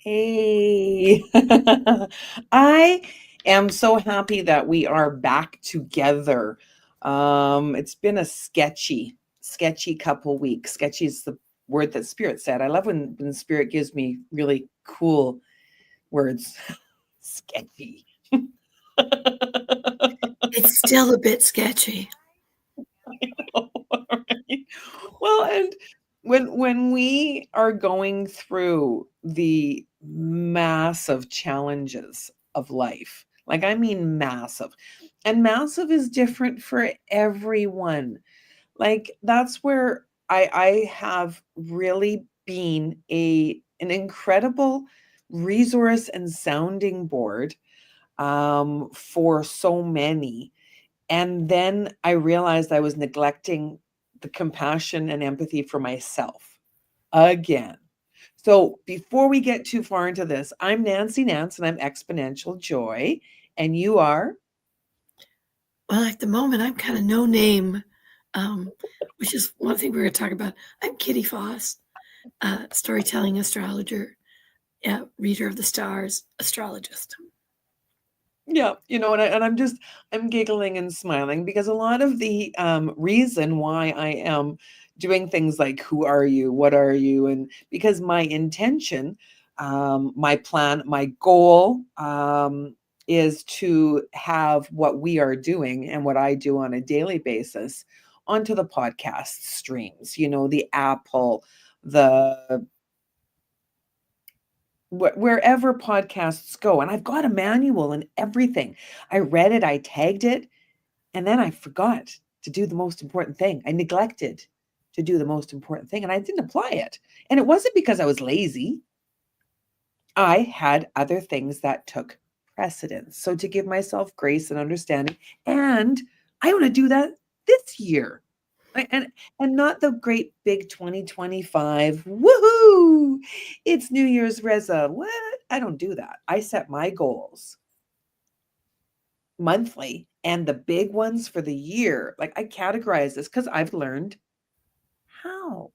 Hey, I am so happy that we are back together. It's been a sketchy couple weeks. Sketchy is the word that Spirit said. I love when Spirit gives me really cool words. Sketchy. It's still a bit sketchy. Right? Well, and when we are going through the massive challenges of life, like I mean massive, and massive is different for everyone. Like that's where I have really been an incredible resource and sounding board for so many, and then I realized I was neglecting the compassion and empathy for myself again. So before we get too far into this, I'm Nancy Nance and I'm Exponential Joy. And you are? Well, at the moment, I'm kind of no name, which is one thing we're going to talk about. I'm Kitty Foss, storytelling astrologer, reader of the stars, astrologist. Yeah, I'm giggling and smiling because a lot of the reason why I am doing things like who are you, what are you, and because my intention, my plan, my goal is to have what we are doing and what I do on a daily basis onto the podcast streams, the Apple, the wherever podcasts go. And I've got a manual and everything. I read it, I tagged it, and then I forgot to do the most important thing. I neglected to do the most important thing and I didn't apply it. And it wasn't because I was lazy. I had other things that took precedence. So to give myself grace and understanding, and I want to do that this year. And not the great big 2025. Woohoo! It's New Year's Reza. What? I don't do that. I set my goals monthly and the big ones for the year. Like I categorize this because I've learned how.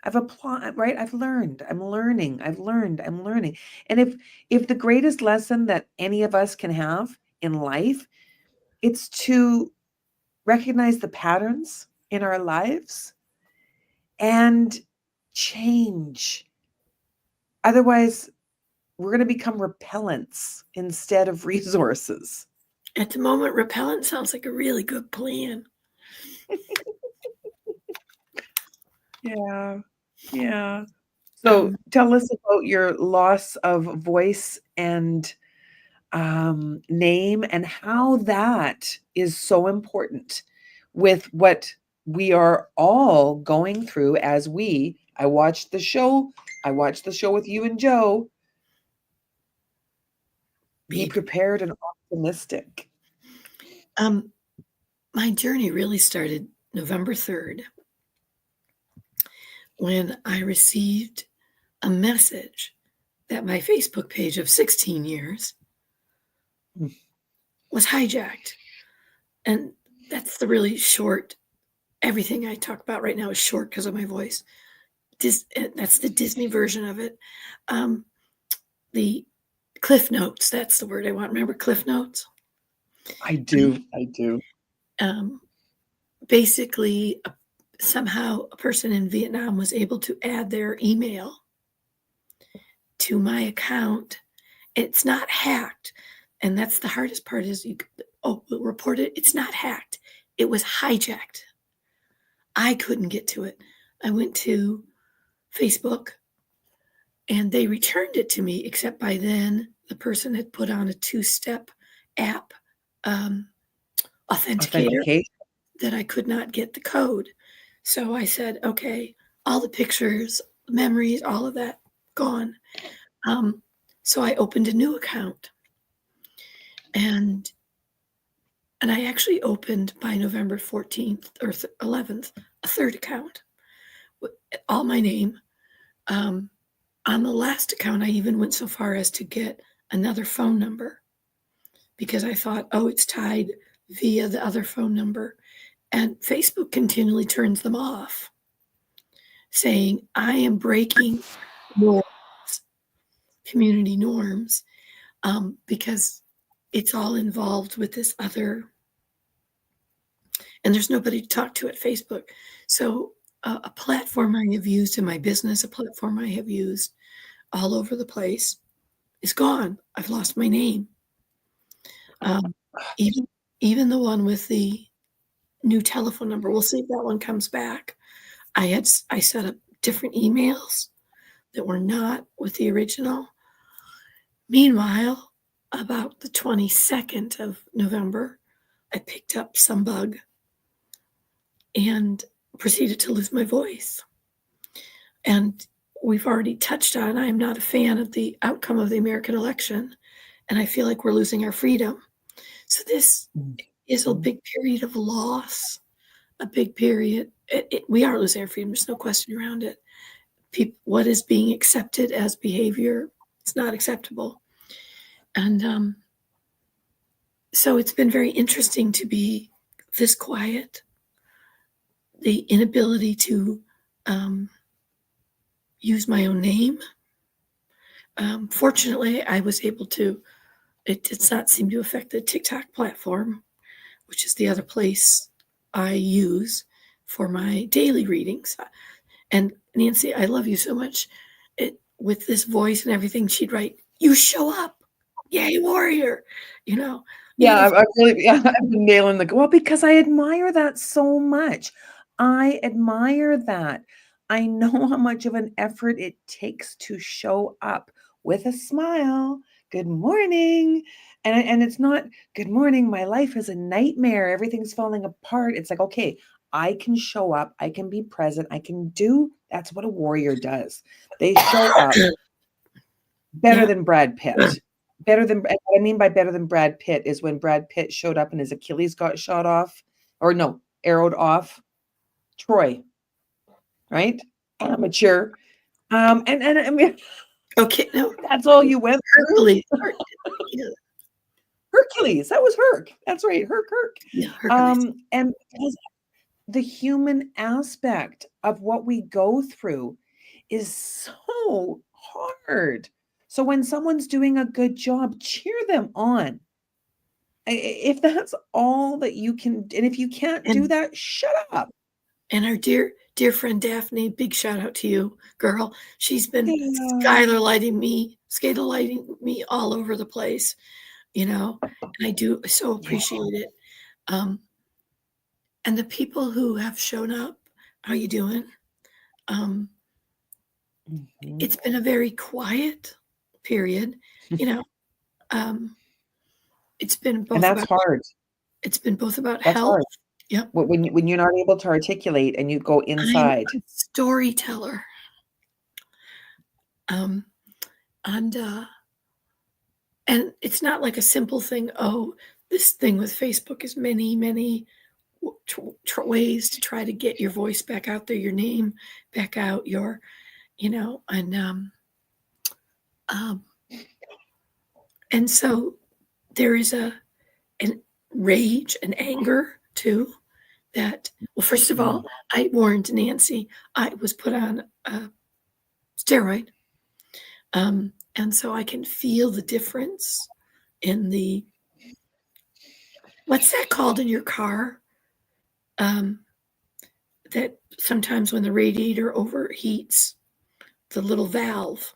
I've applied, right? I've learned. I'm learning. I've learned. I'm learning. And if the greatest lesson that any of us can have in life, it's to recognize the patterns in our lives and change. Otherwise, we're going to become repellents instead of resources. At the moment, repellent sounds like a really good plan. Yeah. Yeah. So Um, tell us about your loss of voice and name and how that is so important with what we are all going through as I watched the show. I watched the show with you and Joe. Be be, prepared and optimistic. um, my journey really started November 3rd when I received a message that my Facebook page of 16 years Mm. was hijacked. And that's the really short, everything I talk about right now is short because of my voice. That's the Disney version of it. Um, the Cliff Notes, that's the word I want. Remember Cliff Notes? I do. I do. Um, basically, somehow a person in Vietnam was able to add their email to my account. It's not hacked. And that's the hardest part is we'll report it. It's not hacked. It was hijacked. I couldn't get to it. I went to Facebook and they returned it to me, except by then the person had put on a two-step app authenticator Authentication. that I could not get the code. So I said, okay, all the pictures, memories, all of that gone. So I opened a new account, and I actually opened by November 14th or 11th a third account, with all my name. On the last account, I even went so far as to get another phone number because I thought, oh, it's tied via the other phone number. And Facebook continually turns them off, saying, I am breaking norms, community norms, because it's all involved with this other, and there's nobody to talk to at Facebook. So a platform I have used in my business, a platform I have used all over the place is gone. I've lost my name. Um, even even the one with the new telephone number. We'll see if that one comes back. I set up different emails that were not with the original. Meanwhile, about the 22nd of November, I picked up some bug and proceeded to lose my voice. And we've already touched on, I'm not a fan of the outcome of the American election, and I feel like we're losing our freedom. So this is a big period of loss, a big period. We are losing our freedom. There's no question around it. What is being accepted as behavior is not acceptable. And so it's been very interesting to be this quiet, the inability to use my own name. Fortunately, I was able to, it did not seem to affect the TikTok platform, which is the other place I use for my daily readings. And Nancy, I love you so much. With this voice and everything, she'd write, "You show up, yay, warrior," you know. Yeah, Even if I really yeah, I've been nailing the well, because I admire that so much. I admire that. I know how much of an effort it takes to show up with a smile. Good morning. And it's not good morning, my life is a nightmare. Everything's falling apart. It's like, okay, I can show up, I can be present, I can do that's what a warrior does. They show up better yeah, than Brad Pitt. Better than what I mean by better than Brad Pitt is when Brad Pitt showed up and his Achilles got shot off, or no, arrowed off. Troy, right? Amateur. And I mean, okay, no, that's all you went through. Hercules, yeah, Hercules, that was Herc. That's right, Herc. yeah, Hercules. And because the human aspect of what we go through is so hard. So when someone's doing a good job, cheer them on. If that's all that you can, and if you can't do And that, shut up. our dear friend Daphne, big shout out to you, girl. She's been Yeah. skylighting me all over the place, and I do so Yeah. appreciate it. Um, and the people who have shown up, how you doing? Um, Mhm. it's been a very quiet period, you know. Um, it's been And both that's about hard. it's been both about That's health. hard. Yep. When you're not able to articulate and you go I'm inside. a storyteller. Um, and it's not like a simple thing. Oh, this thing with Facebook is many ways to try to get your voice back out there, your name back out, and um, and so there is an rage and anger too. That well, first of Mm. all, I warned Nancy I was put on a steroid, and so I can feel the difference in the what's that called in your car? Um, that sometimes when the radiator overheats, the little valve.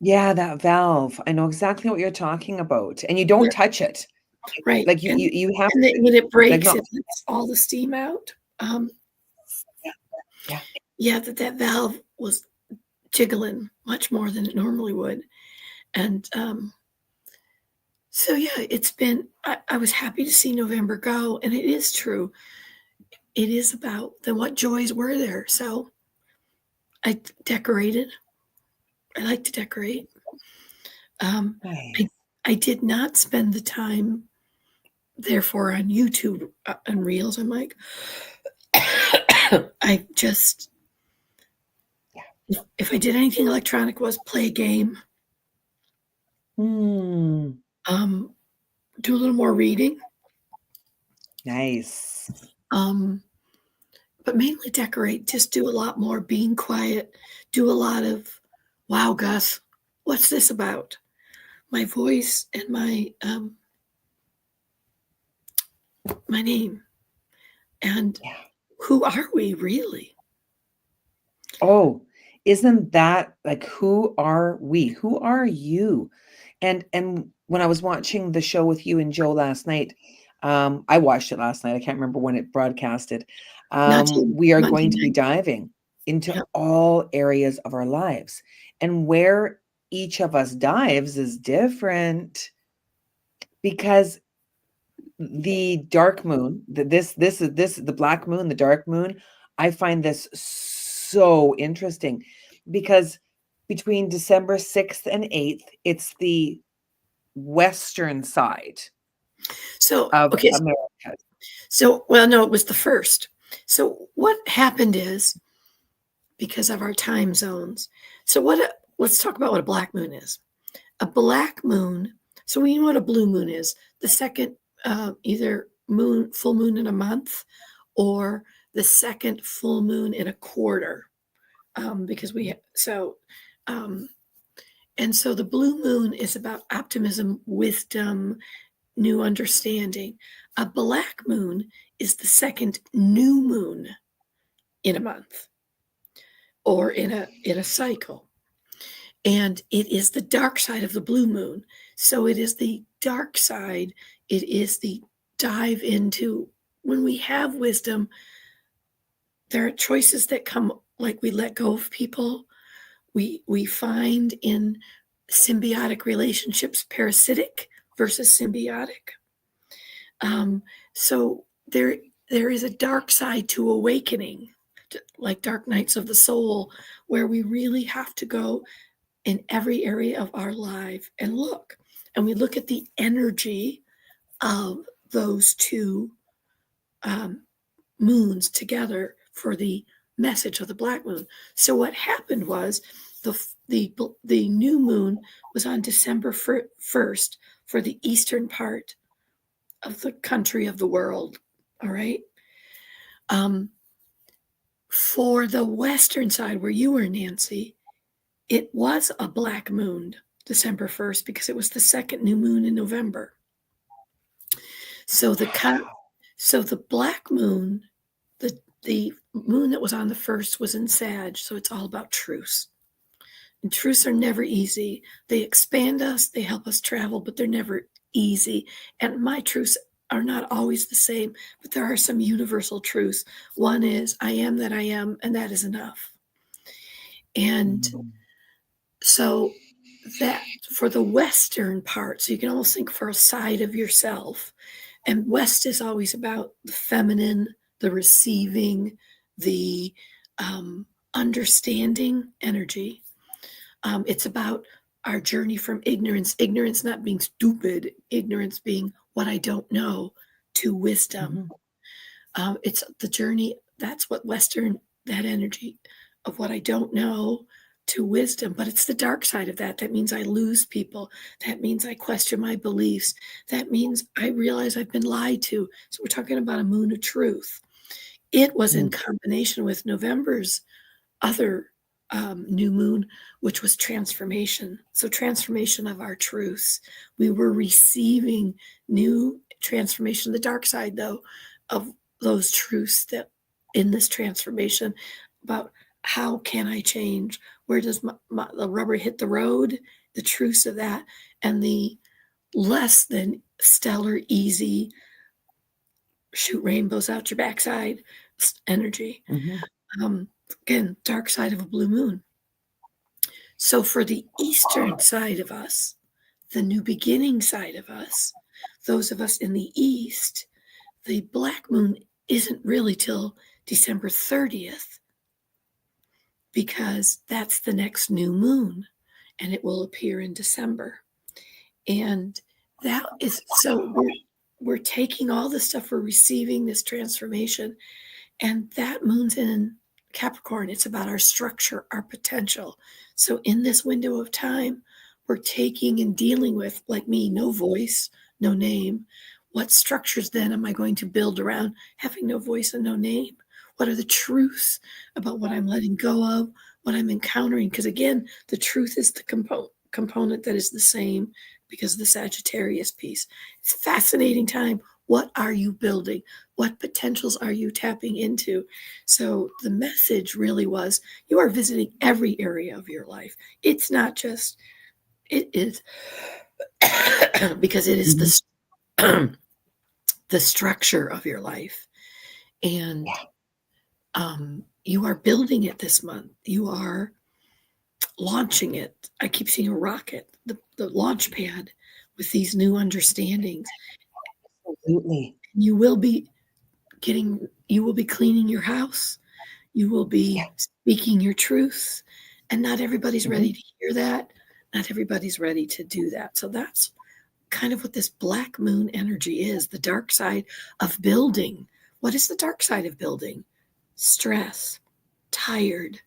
Yeah, that valve. I know exactly what you're talking about. And you don't Yeah, touch it. right. Like you have And then to when it like breaks, not it lets all the steam out. yeah. Yeah. Yeah, that valve was jiggling much more than it normally would, and so yeah, it's been. I was happy to see November go, and it is true. It is about then what joys were there. So I decorated. I like to decorate. Um, I Nice. I did not spend the time, therefore, on YouTube and Reels. I'm like, I just Yeah. if I did anything electronic was play a game, Mm. um, do a little more reading, Nice. um, but mainly decorate. Just do a lot more being quiet. Do a lot of wow, Gus, what's this about? My voice and my name. And Yeah. who are we really? Oh, isn't that like, who are we? Who are you? And when I was watching the show with you and Joe last night, I watched it last night. I can't remember when it broadcasted. Not till We are Monday going to be night. diving into Yeah. all areas of our lives. And where each of us dives is different because the dark moon, this the black moon, the dark moon, I find this so interesting because between December 6th and 8th, it's the western side So, of okay. America. So, well, no, it was the first. So, what happened is because of our time zones. So, let's talk about what a black moon is. A black moon, so we know what a blue moon is, the second either full moon in a month or the second full moon in a quarter. Because um, and so the blue moon is about optimism, wisdom, new understanding. A black moon is the second new moon in a month or in a cycle. And it is the dark side of the blue moon. So it is the dark side. It is the dive into when we have wisdom, there are choices that come like we let go of people. We find in symbiotic relationships parasitic versus symbiotic. So there is a dark side to awakening, like dark nights of the soul, where we really have to go in every area of our life and look. And we look at the energy of those two um, moons together for the message of the black moon. So what happened was the new moon was on December 1st for the eastern part of the country of the world. All right. Um, for the western side where you were, Nancy, it was a black moon December 1st because it was the second new moon in November. So so the black moon, the moon that was on the first was in Sag, so it's all about truths. And truths are never easy. They expand us, they help us travel, but they're never easy. And my truths are not always the same, but there are some universal truths. One is I am that I am, and that is enough. And Mm. so that for the Western part, so you can almost think for a side of yourself. And West is always about the feminine, the receiving, the understanding energy. It's about our journey from ignorance not being stupid, ignorance being what I don't know, to wisdom. Mhm. It's the journey. That's what Western, that energy of what I don't know to wisdom, but it's the dark side of that. That means I lose people. That means I question my beliefs. That means I realize I've been lied to. So we're talking about a moon of truth. It was in Mm. combination with November's other new moon, which was transformation. So, transformation of our truths. We were receiving new transformation. The dark side, though, of those truths that in this transformation about how can I change? Where does the rubber hit the road? The truths of that, and the less than stellar, easy, shoot rainbows out your backside energy. Mhm. Um, Again, dark side of a blue moon. So for the eastern side of us, the new beginning side of us, those of us in the east, the black moon isn't really till December 30th because that's the next new moon and it will appear in December. And that is so we're taking all the stuff, we're receiving this transformation. And that moon's in Capricorn. It's about our structure, our potential. So in this window of time, we're taking and dealing with, like me, no voice, no name. What structures then am I going to build around having no voice and no name? What are the truths about what I'm letting go of, what I'm encountering. Because again, the truth is the component that is the same because of the Sagittarius piece. It's a fascinating time. What are you building? What potentials are you tapping into? So the message really was you are visiting every area of your life. It's not just, it is because it is Mhm. the structure of your life. And Yeah. you are building it this month. You are launching it. I keep seeing a rocket, the launch pad with these new understandings. Absolutely. You will be you will be cleaning your house. You will be Yeah. speaking your truth. And not everybody's ready Mhm. to hear that. Not everybody's ready to do that. So that's kind of what this black moon energy is, the dark side of building. What is the dark side of building? Stress, tired,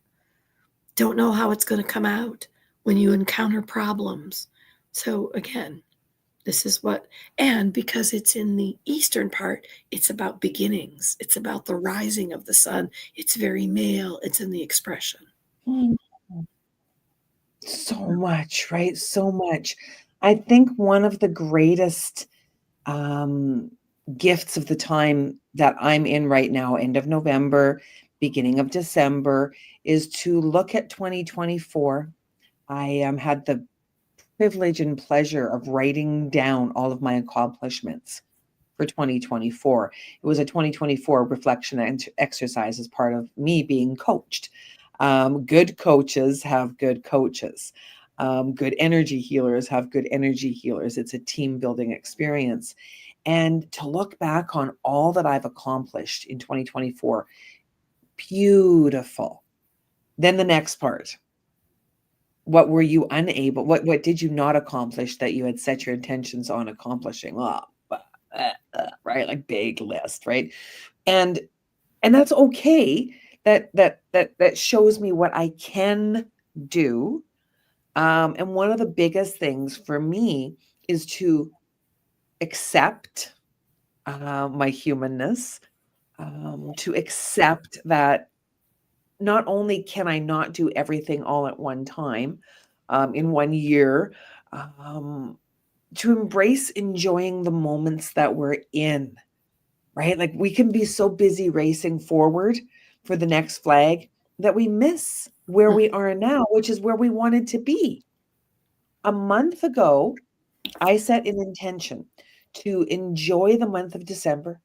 don't know how it's going to come out when you encounter problems. So, again, this is what, and because it's in the eastern part, it's about beginnings, it's about the rising of the sun. It's very male, it's in the expression. Mm. So much, right? So much. I think one of the greatest um, gifts of the time that I'm in right now, end of November, beginning of December, is to look at 2024. I had the privilege and pleasure of writing down all of my accomplishments for 2024. It was a 2024 reflection exercise as part of me being coached. Good coaches have good coaches. Good energy healers have good energy healers. It's a team building experience. And to look back on all that I've accomplished in 2024, beautiful. Then the next part. What were you unable what did you not accomplish that you had set your intentions on accomplishing? Oh, right? Like big list, right? And and that's okay. That shows me what I can do. And one of the biggest things for me is to accept my humanness, to accept that not only can I not do everything all at one time, in one year, um, to embrace enjoying the moments that we're in, right? Like we can be so busy racing forward for the next flag that we miss where we are now, which is where we wanted to be. A month ago, I set an intention to enjoy the month of December,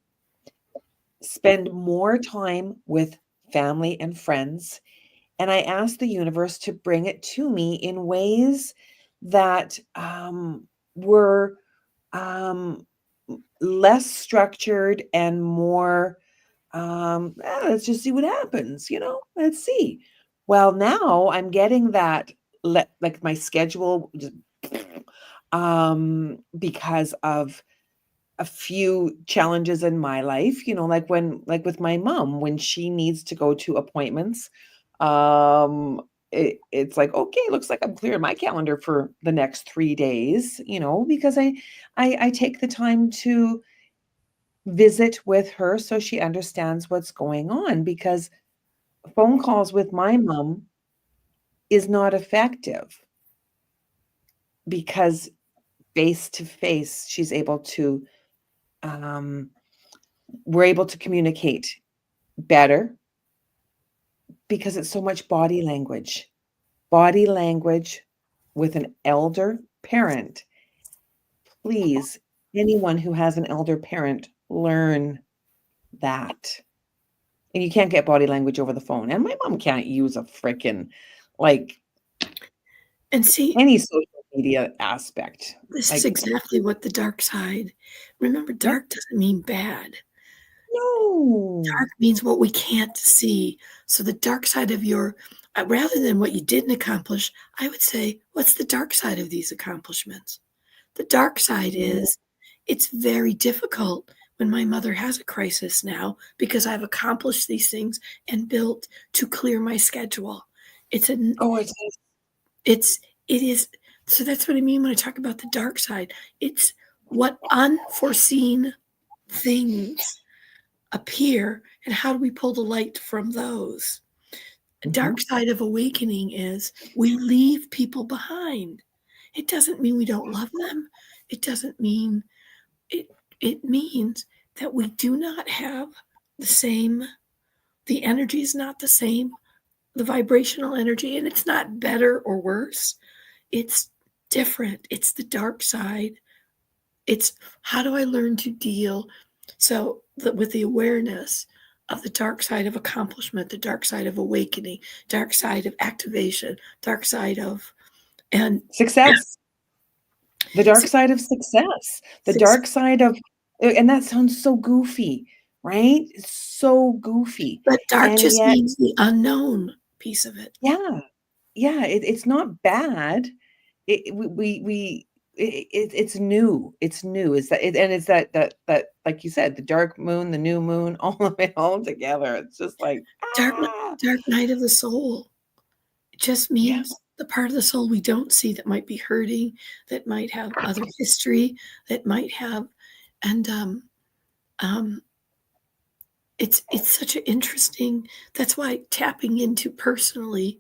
spend more time with family and friends, and I asked the universe to bring it to me in ways that were um, less structured and more, let's just see what happens, let's see. Well, now I'm getting that, like my schedule, just, because of a few challenges in my life, like with my mom, when she needs to go to appointments, um, it's like, okay, looks like I'm clearing my calendar for the next 3 days, because I take the time to visit with her so she understands what's going on, because phone calls with my mom is not effective, because face to face, um, we're able to communicate better because it's so much body language. Body language with an elder parent. Please, anyone who has an elder parent, learn that. And you can't get body language over the phone. And my mom can't use a frickin' like And see, any social media aspect. this is Like, exactly what the dark side. Remember, yep. dark doesn't mean bad. No. Dark means what we can't see. So the dark side of your, rather than what you didn't accomplish, I would say, what's the dark side of these accomplishments? The dark side Mm. is it's very difficult when my mother has a crisis now because I've accomplished these things and built to clear my schedule. It's a Oh, it's it is so that's what I mean when I talk about the dark side. It's what unforeseen things appear and how do we pull the light from those? Dark Mhm. side of awakening is we leave people behind. It doesn't mean we don't love them. It doesn't mean it it means that we do not have the same the energy is not the same, the vibrational energy, and it's not better or worse. It's different. It's the dark side. It's how do I learn to deal with the awareness of the dark side of accomplishment, the dark side of awakening, dark side of activation, dark side of and Success. The dark su- side of success. The success. dark side of and that sounds so goofy, right? It's so goofy. But dark And just yet, means the unknown piece of it. yeah, yeah, it's not bad. We it's new. It's new. It's that and it's that like you said, the dark moon, the new moon, all of it all together. It's just like, Dark ah, dark night of the soul. It just yeah. means the part of the soul we don't see that might be hurting, that might have other history, that might have and um it's such an interesting that's why tapping into personally,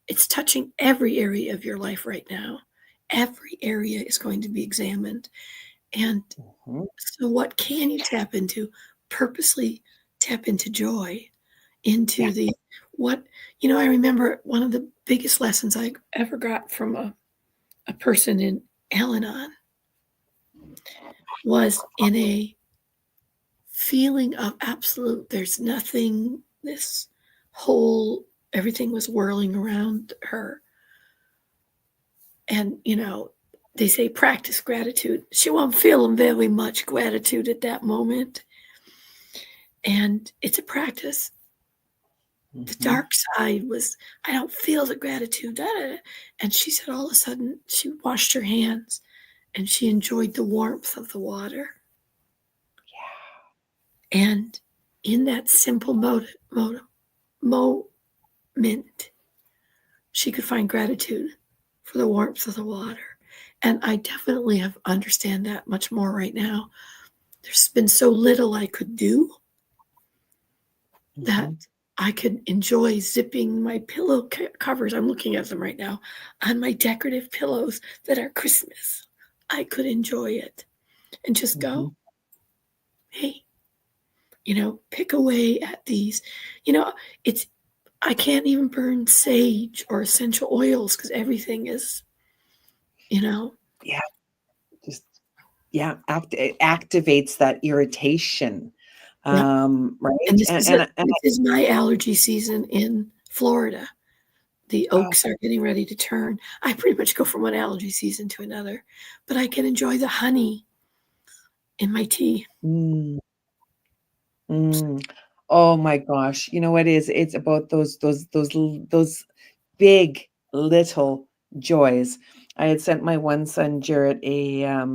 it's touching every area of your life right now. Every area is going to be examined. And Mhm. so what can you tap into? Purposely tap into joy, Yeah. into the what I remember one of the biggest lessons I ever got from a person in Al-Anon was in a feeling of absolute there's nothing this whole everything was whirling around her and they say practice gratitude. She wasn't feeling very much gratitude at that moment, and it's a practice. The Mhm. dark side was I don't feel the gratitude, and she said all of a sudden she washed her hands and she enjoyed the warmth of the water, and in that simple moment she could find gratitude for the warmth of the water. And I definitely have understand that much more right now. There's been so little I could do that Mhm. I could enjoy zipping my pillow covers. I'm looking at them right now on my decorative pillows that are Christmas. I could enjoy it and just go, Mhm. hey, pick away at these. You know, it's I can't even burn sage or essential oils because everything is, you know, Yeah. Just yeah, it activates that irritation, yeah. And right? And this is my allergy season in Florida. The oh, oaks are getting ready to turn. I pretty much go from one allergy season to another, but I can enjoy the honey in my tea. mm, mm. Oh my gosh, you know what it is? It's about those big little joys. I had sent my one son, Jarrett, a,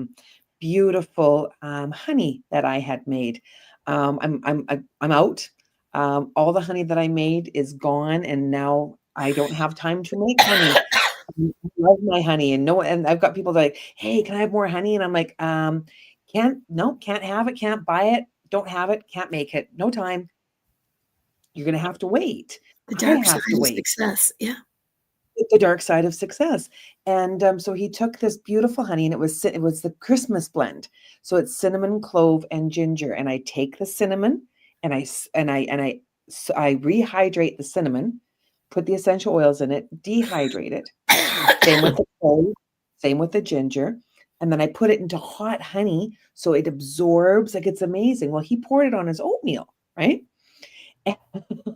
beautiful, honey that I had made. I'm out. All the honey that I made is gone, and now I don't have time to make honey. I love my honey, and I've got people that are like, "Hey, can I have more honey?" And I'm like, can't no, can't have it, can't buy it, don't have it, can't make it, no time. You're gonna have to wait. The I dark have side to of wait." success. Yeah. The dark side of success. And so he took this beautiful honey, and it was the Christmas blend. So it's cinnamon, clove, and ginger. And I take the cinnamon, and I rehydrate the cinnamon, put the essential oils in it, dehydrate it. Same with the clove, same with the ginger. And then I put it into hot honey so it absorbs. Like it's amazing. Well, he poured it on his oatmeal, right?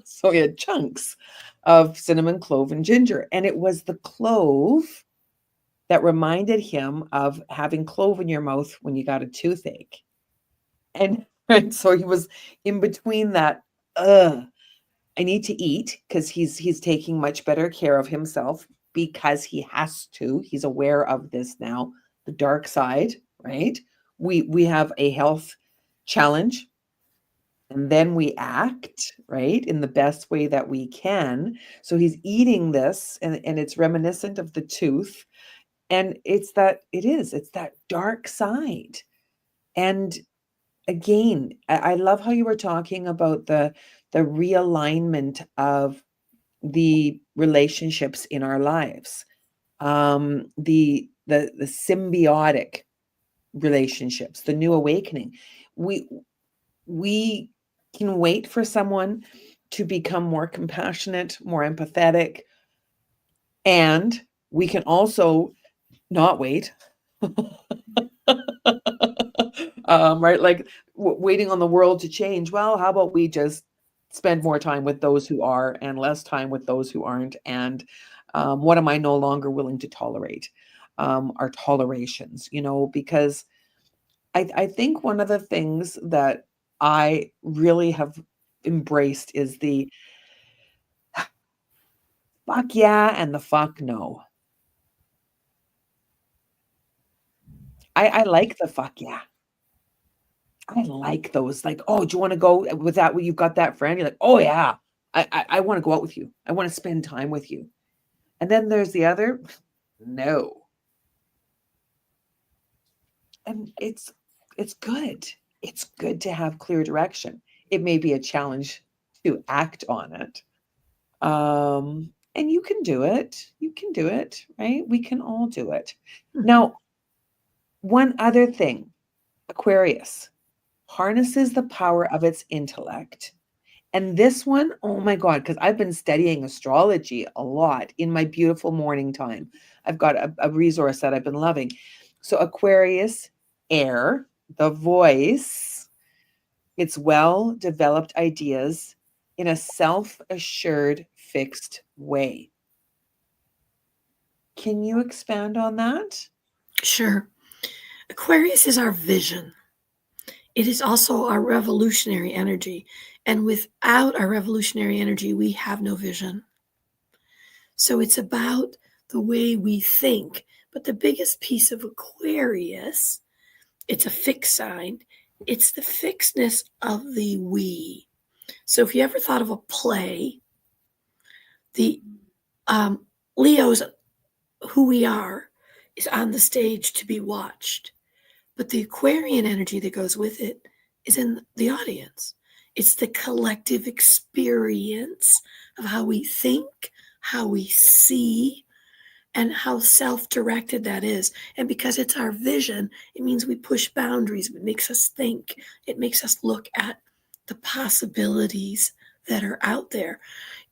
So he had chunks of cinnamon, clove, and ginger. And it was the clove that reminded him of having clove in your mouth when you got a toothache. And right, so he was in between that, ugh, I need to eat because he's taking much better care of himself because he has to. He's aware of this now, the dark side, right? We have a health challenge and then we act, right, in the best way that we can. So he's eating this and it's reminiscent of the tooth. And it's that dark side. And again, I love how you were talking about the realignment of the relationships in our lives, the symbiotic relationships, the new awakening. We can wait for someone to become more compassionate, more empathetic, and we can also not wait. Right? Like waiting on the world to change. Well, how about we just spend more time with those who are and less time with those who aren't? And what am I no longer willing to tolerate? Our tolerations, because I think one of the things that I really have embraced is the fuck yeah and the fuck no. I like the fuck yeah. I like those. Like, oh, do you want to go with that? You've got that friend. You're like, oh yeah, I want to go out with you. I want to spend time with you. And then there's the other, no. And it's good. It's good to have clear direction. It may be a challenge to act on it. And you can do it. You can do it, right? We can all do it. Mhm. Now, one other thing, Aquarius harnesses the power of its intellect. And this one, oh my God, because I've been studying astrology a lot in my beautiful morning time. I've got a resource that I've been loving. So, Aquarius, air, the voice, it's well developed ideas in a self assured, fixed way. Can you expand on that? Sure. Aquarius is our vision. It is also our revolutionary energy. And without our revolutionary energy, we have no vision. So it's about the way we think. But the biggest piece of Aquarius, it's a fixed sign, it's the fixedness of the we. So if you ever thought of a play, the Leo's who we are is on the stage to be watched. But the Aquarian energy that goes with it is in the audience. It's the collective experience of how we think, how we see, and how self directed that is. And because it's our vision, it means we push boundaries. It makes us think, it makes us look at the possibilities that are out there.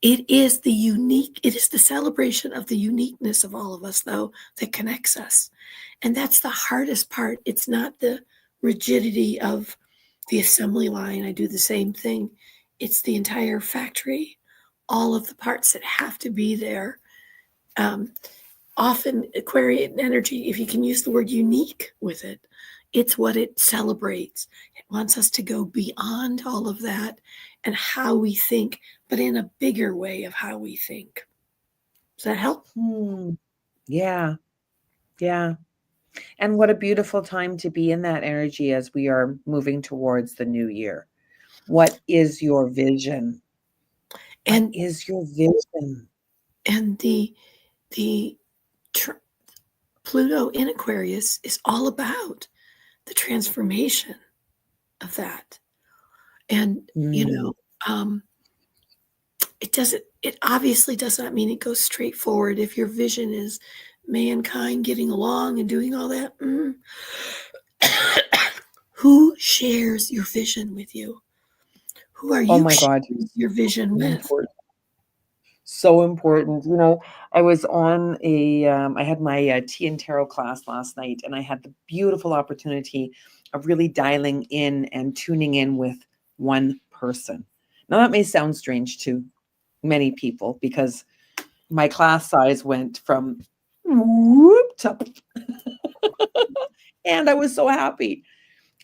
It is the celebration of the uniqueness of all of us, though, that connects us. And that's the hardest part. It's not the rigidity of the assembly line. I do the same thing. It's the entire factory, all of the parts that have to be there. Um, Often, Aquarian energy, if you can use the word unique with it, it's what it celebrates. It wants us to go beyond all of that and how we think, but in a bigger way of how we think. Does that help? Hmm. Yeah. Yeah. And what a beautiful time to be in that energy as we are moving towards the new year. What is your vision? What And is your vision? and the tr- Pluto in Aquarius is all about the transformation of that. And Mm. it obviously does not mean it goes straight forward. If your vision is mankind getting along and doing all that, who shares your vision with you? Who are Oh you my God. sharing your vision with? Important. So important. I was I had my tea and tarot class last night, and I had the beautiful opportunity of really dialing in and tuning in with one person. Now, that may sound strange to many people because my class size went from whoop to, and I was so happy.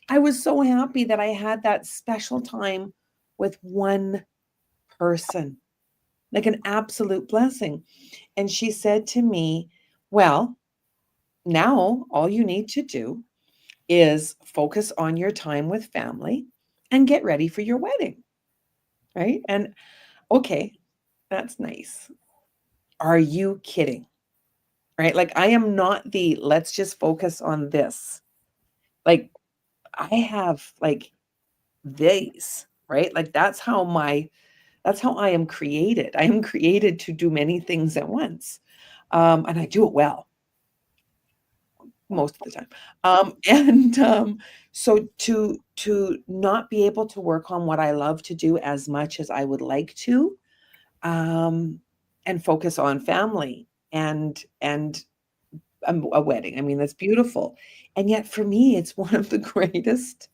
I was so happy that I had that special time with one person, like an absolute blessing. And she said to me, well, now all you need to do is focus on your time with family and get ready for your wedding. Right. And okay, that's nice. Are you kidding? Right. Like, I am not the let's just focus on this. Like, I have like these, right? Like, that's how my That's how I am created. I am created to do many things at once. And I do it well most of the time. And so to not be able to work on what I love to do as much as I would like to, um, and focus on family and a wedding. I mean, that's beautiful. And yet for me, it's one of the greatest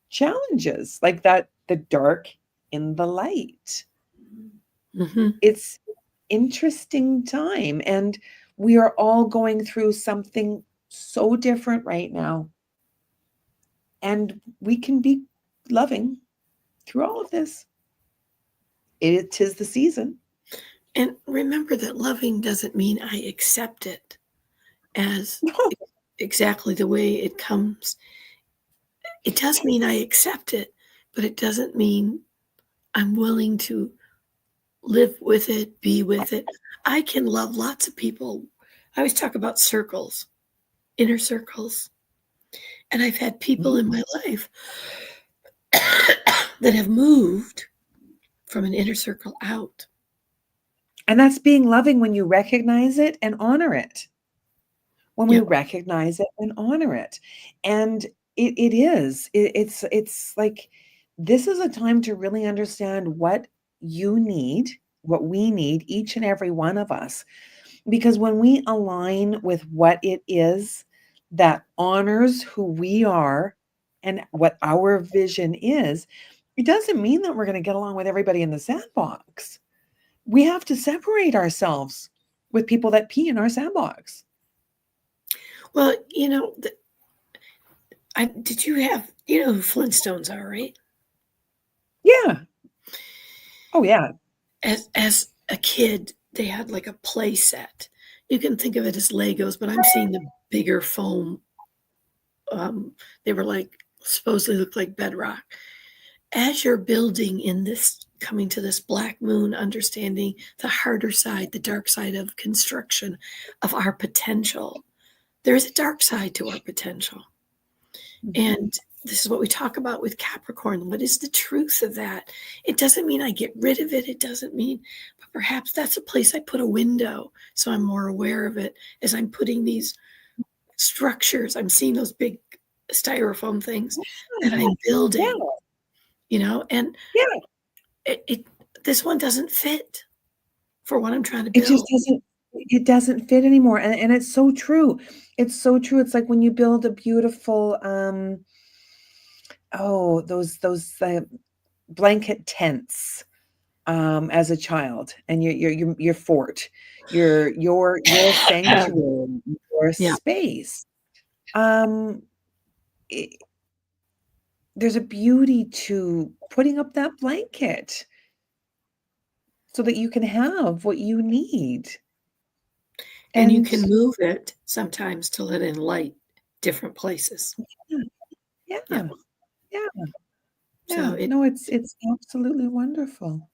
challenges, like that the dark in the light. Mhm. It's interesting time, and we are all going through something so different right now, and we can be loving through all of this. It is the season. And remember that loving doesn't mean I accept it as No, exactly the way it comes. It does mean I accept it, but it doesn't mean I'm willing to live with it, be with it. I can love lots of people. I always talk about circles, inner circles. And I've had people in my life that have moved from an inner circle out. and that's being loving when you recognize it and honor it. When we Yep. recognize it and honor it. And it is. It's like this is a time to really understand what you need, what we need, each and every one of us. Because when we align with what it is that honors who we are and what our vision is, it doesn't mean that we're going to get along with everybody in the sandbox. We have to separate ourselves with people that pee in our sandbox. Well, did you have, who Flintstones are, right? Yeah. Oh, yeah. As a kid, they had like a play set. You can think of it as Legos, but I'm seeing the bigger foam. They were like supposedly look like bedrock. As you're building in this, coming to this black moon, understanding the harder side, the dark side of construction of our potential, there is a dark side to our potential. Mhm. And this is what we talk about with Capricorn. What is the truth of that? It doesn't mean I get rid of it. It doesn't mean, but perhaps that's a place I put a window so I'm more aware of it as I'm putting these structures. I'm seeing those big styrofoam things that I'm Yeah, building, and yeah. it this one doesn't fit for what I'm trying to It just build. doesn't fit anymore, and it's so true. It's so true. It's like when you build a beautiful, those blanket tents, as a child, and your fort, your sanctuary, your Yeah. space. Um, I there's a beauty to putting up that blanket so that you can have what you need, And you and can move it sometimes to let in light different places. yeah, Yeah. yeah, So yeah. it No, it's absolutely wonderful.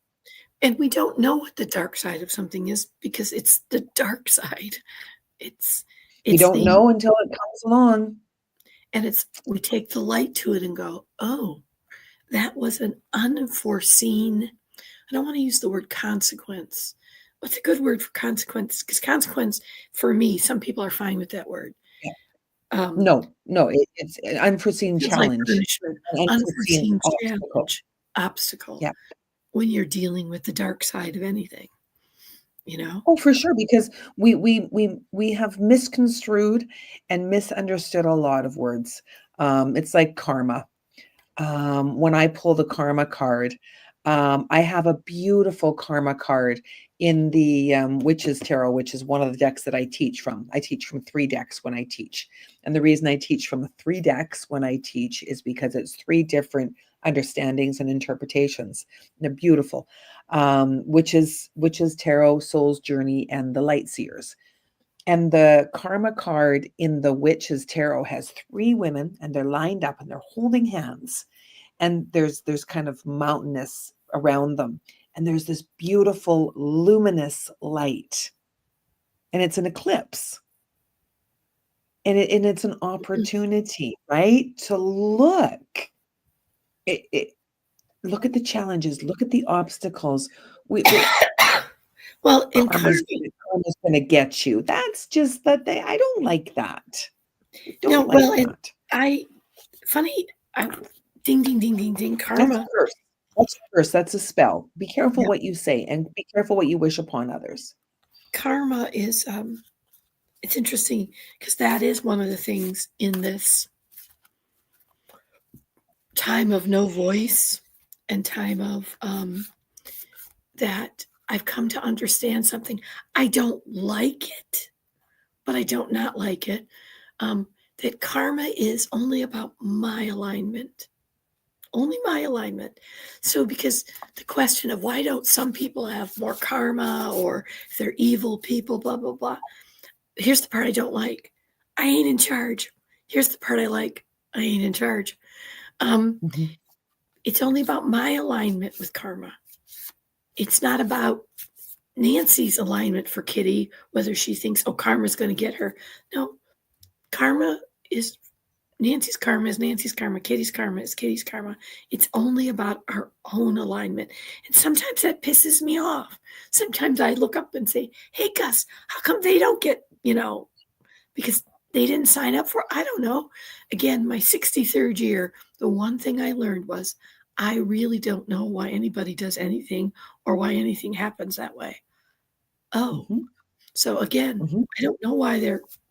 And we don't know what the dark side of something is because it's the dark side. It's You it's don't the know until it comes along. and it's we take the light to it and go, "Oh, that was an unforeseen." I don't want to use the word consequence. What's a good word for consequence? Because consequence, for me, some people are fine with that word. Yeah. Um, No, no, it's an unforeseen feels like challenge, punishment, an unforeseen unforeseen obstacle. challenge, obstacle Yeah. when you're dealing with the dark side of anything, you know? Oh, for sure, because we have misconstrued and misunderstood a lot of words. It's like karma. When I pull the karma card, I have a beautiful karma card in the Witches Tarot, which is one of the decks that I teach from. I teach from three decks when I teach. And the reason I teach from three decks when I teach is because it's three different understandings and interpretations. They're beautiful. Witches Tarot, Soul's Journey, and the Light Seers. And the karma card in the Witches Tarot has three women, and they're lined up and they're holding hands, and there's kind of mountainous around them, and there's this beautiful luminous light, and it's an eclipse, and it's an Mm. opportunity, right, to look. It Look at the challenges, look at the obstacles. We Well, in karma, karma's gonna get you. That's just that they I don't like that. I no, don't well, like and that. I, funny, I, ding, ding, ding, ding, ding, That's a karma. curse. That's a curse, that's a spell. Be careful Yeah, what you say and be careful what you wish upon others. karma is, it's interesting because that is one of the things in this time of no voice and time of that I've come to understand something. I don't like it, but I don't not like it. Um, that karma is only about my alignment, only my alignment. So, because the question of why don't some people have more karma or if they're evil people, blah, blah, blah. Here's the part I don't like. I ain't in charge. Here's the part I like. I ain't in charge. Um, Mhm, it's only about my alignment with karma. It's not about Nancy's alignment for Kitty, whether she thinks, oh, karma's going to get her. No, karma is Nancy's karma is Nancy's karma. Kitty's karma is Kitty's karma. It's only about our own alignment. And sometimes that pisses me off. Sometimes I look up and say, hey, Gus, how come they don't get, because they didn't sign up for, I don't know. Again, my 63rd year, the one thing I learned was I really don't know why anybody does anything or why anything happens that way. Oh, mhm, so again, mhm. I don't know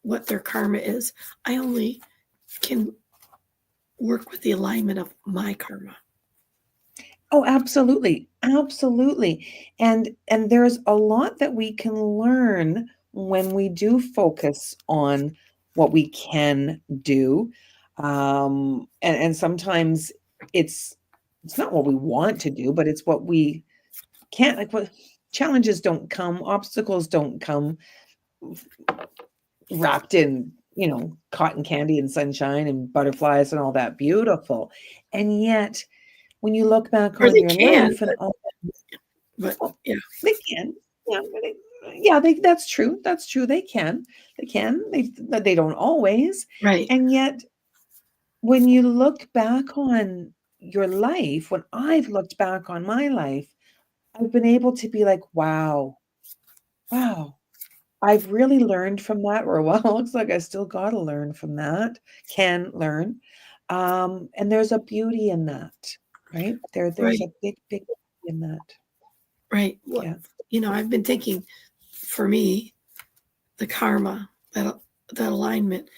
what their karma is. I only can work with the alignment of my karma. Oh, absolutely, absolutely, and there's a lot that we can learn when we do focus on what we can do, and sometimes it's it's not what we want to do, but it's what we can't like, what challenges don't come, obstacles don't come wrapped in, cotton candy and sunshine and butterflies and all that beautiful, and yet, when you look back Or on they your can, life and all but well, yeah, they can. Yeah, that's true, that's true, they can, but they don't always, right. and yet, when you look back on your life, when I've looked back on my life, I've been able to be like, "Wow, wow, I've really learned from that," or, "Well, it looks like I still gotta learn from that, can learn," and there's a beauty in that, right? There's Right, a big, big beauty in that. right. What Yeah. I've been thinking for me, the karma, that alignment,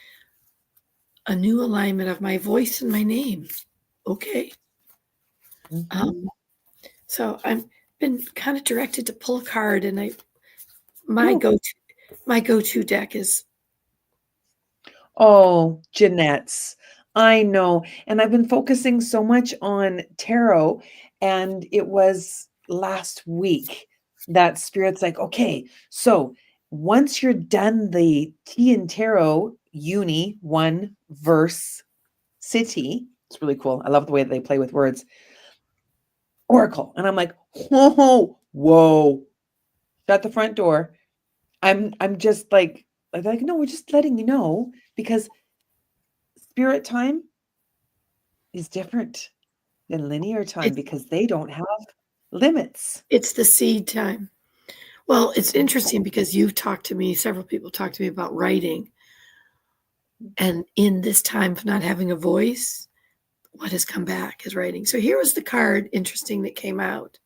a new alignment of my voice and my name. Okay. Mhm. Um, so I've been kind of directed to pull a card, and my Oh. go to my go to deck is Oh, Jeanette's. I know, and I've been focusing so much on tarot, and it was last week that Spirit's like, "Okay, so once you're done the tea and tarot uni 1 verse city," it's really cool. I love the way they play with words, "oracle," and I'm like, "Whoa, whoa, shut the front door." I'm just like, "No, we're just letting you know because Spirit time is different than linear time it's because they don't have limits." it's the seed time. Well, it's Mhm, interesting because you've talked to me, several people talked to me about writing, and in this time of not having a voice, what has come back is writing. So here was the card, interesting, that came out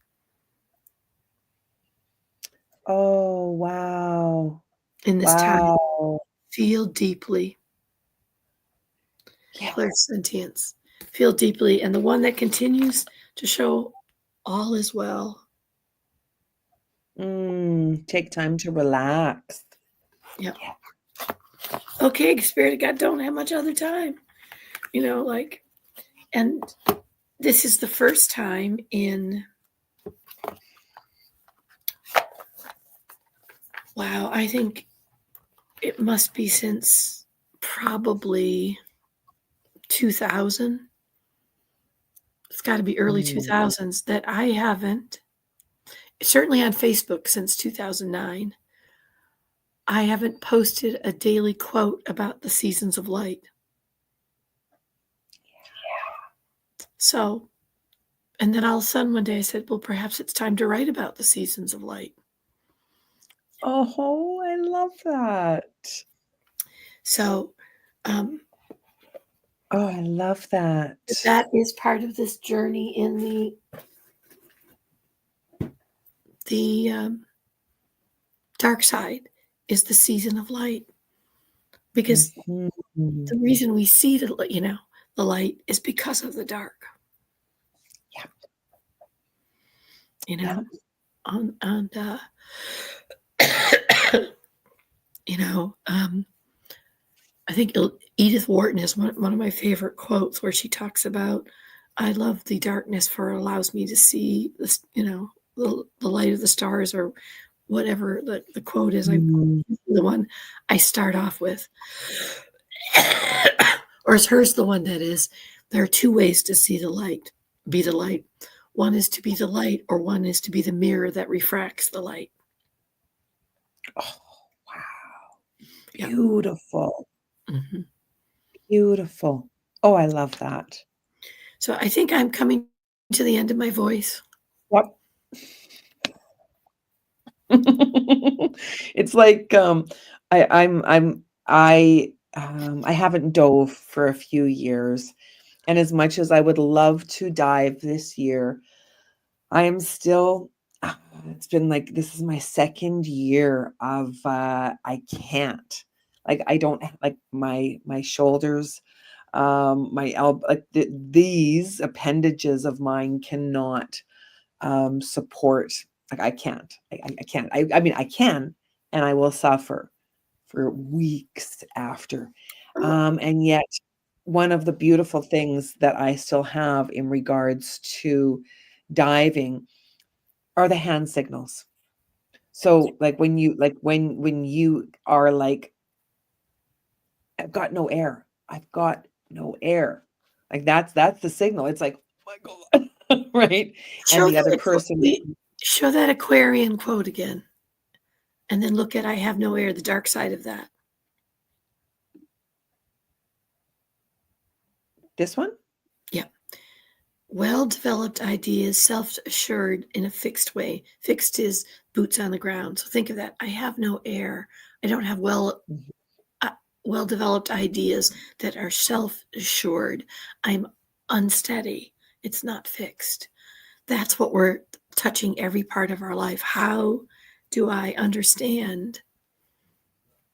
oh, wow. in this time. Wow. Feel deeply, Yeah. clairsentience. Feel deeply, and the one that continues to show all is well. Take time to relax. Yep. Yeah. Okay, Spirit of God, don't have much other time. And this is the first time in, wow, I think it must be since probably 2000. It's got to be early Mm. 2000s that I haven't, certainly on Facebook since 2009, I haven't posted a daily quote about the seasons of light. So And then all of a sudden one day I said, well, perhaps it's time to write about the seasons of light. Oh, I love that. So Oh, I love that. that is part of this journey in the dark side is the season of light. Because Mhm. the reason we see the light is because of the dark, Yeah, you yeah. know, and you know, I think Edith Wharton is one of my favorite quotes where she talks about, "I love the darkness for it allows me to see this, the light of the stars," or whatever the quote is. Mm. The one I start off with, or is hers the one that is? There are two ways to see the light, be the light. One is to be the light, or one is to be the mirror that refracts the light. Oh, wow. Yeah. Beautiful. Mhm. Beautiful. Oh, I love that. So I think I'm coming to the end of my voice. Yep. It's like, I haven't dove for a few years, and as much as I would love to dive this year, I am still it's been like this is my 2nd year of, I can't. Like, I don't like, my shoulders, my elbow, like, these appendages of mine cannot support. Like I can't. I can't. I mean I can, and I will suffer for weeks after. And yet, one of the beautiful things that I still have in regards to diving are the hand signals. So like when you are like, I've got no air. I've got no air. Like that's the signal. It's like, oh my God. Right. And Show the other that person, show that Aquarian quote again, and then look at "I have no air," the dark side of that. this one. Yeah. Well-developed ideas, self-assured in a fixed way. Fixed is boots on the ground. So think of that. I have no air. I don't have uh, well-developed ideas that are self-assured. I'm unsteady. It's not fixed. That's what we're touching every part of our life. How do I understand,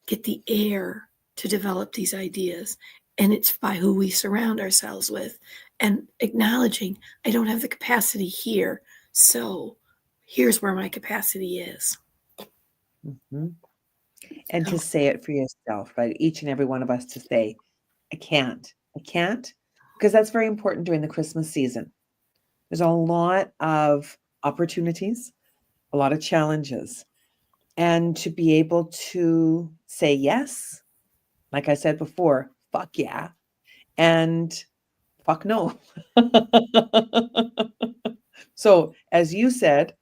get the air to develop these ideas? And it's by who we surround ourselves with and acknowledging I don't have the capacity here. So here's where my capacity is. Mhm. And to So, say it for yourself, right? Each and every one of us to say, I can't. I can't. Because that's very important during the Christmas season. There's a lot of opportunities, a lot of challenges. And to be able to say yes, like I said before, fuck yeah, and fuck no. So, as you said,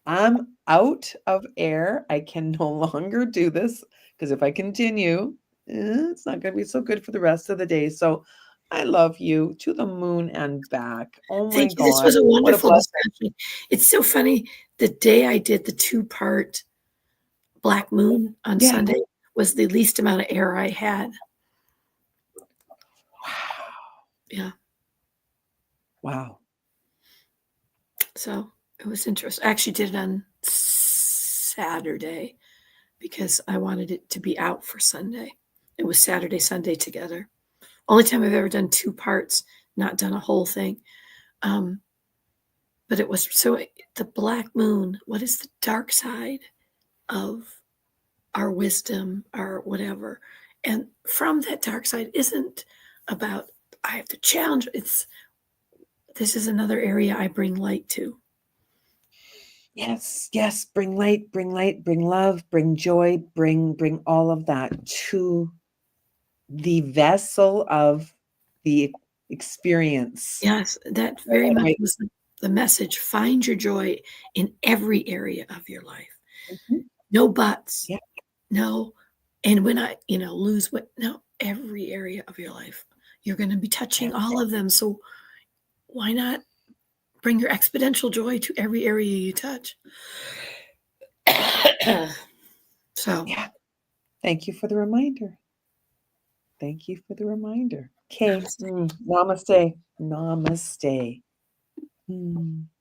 I'm out of air. I can no longer do this because if I continue, it's not going to be so good for the rest of the day. So, I love you to the moon and back. Oh my thank you. This was God. a What a wonderful blessing. discussion. It's so funny. The day I did the two-part Black Moon on Yeah. Sunday was the least amount of air I had. Wow. Yeah. Wow. So it was interesting. I actually did it on Saturday because I wanted it to be out for Sunday. It was Saturday, Sunday together. Only time I've ever done two parts, not done a whole thing. Um, but it was so the Black Moon, what is the dark side of our wisdom, our whatever? And from that dark side isn't about I have to challenge. This is another area I bring light to. Yes, yes, bring light, bring love, bring joy, bring all of that to the vessel of the experience. Yes, that very much Right. was the message. Find your joy in every area of your life. Mhm. No buts. Yeah, No. And when lose weight, no, every area of your life. You're going to be touching all everything. of them. So why not bring your exponential joy to every area you touch. So, Yeah. Thank you for the reminder. Thank you for the reminder. Okay. namaste. Namaste. Namaste.